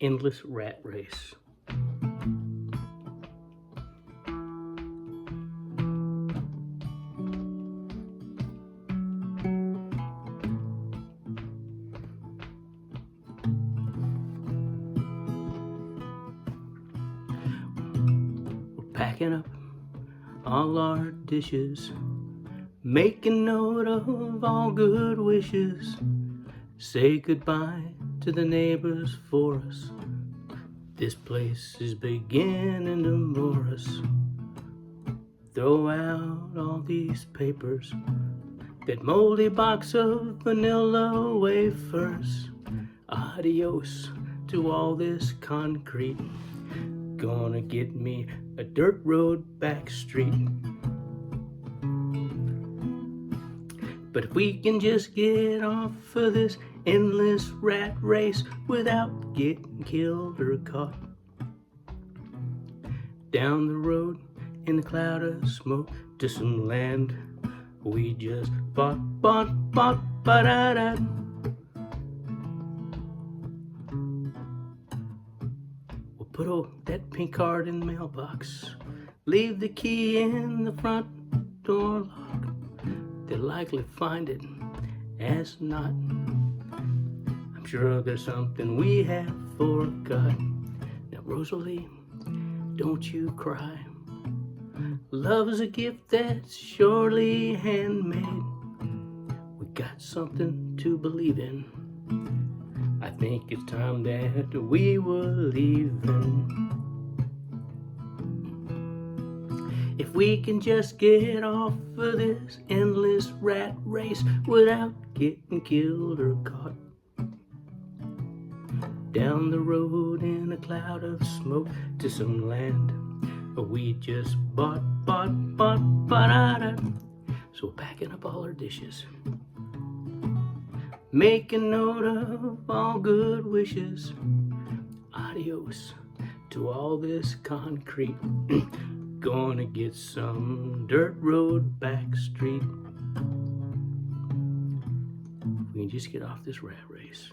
endless rat race. We're packing up all our dishes, making note of all good wishes. Say goodbye to the neighbors for us. This place is beginning to bore us. Throw out all these papers, that moldy box of vanilla wafers. Adios to all this concrete. Gonna get me a dirt road back street. But if we can just get off of this endless rat race without getting killed or caught, down the road in a cloud of smoke to some land we just bought, ba-da-da. We'll put that pink card in the mailbox, leave the key in the front door lock. They'll likely find it as not. I'm sure there's something we have forgot. Now, Rosalie, don't you cry. Love is a gift that's surely handmade. We got something to believe in. I think it's time that we were leaving. If we can just get off of this endless rat race without getting killed or caught, down the road in a cloud of smoke to some land we just bought, ba-da-da. So we're packing up all our dishes, making note of all good wishes. Adios to all this concrete. Gonna get some dirt road back street. We can just get off this rat race.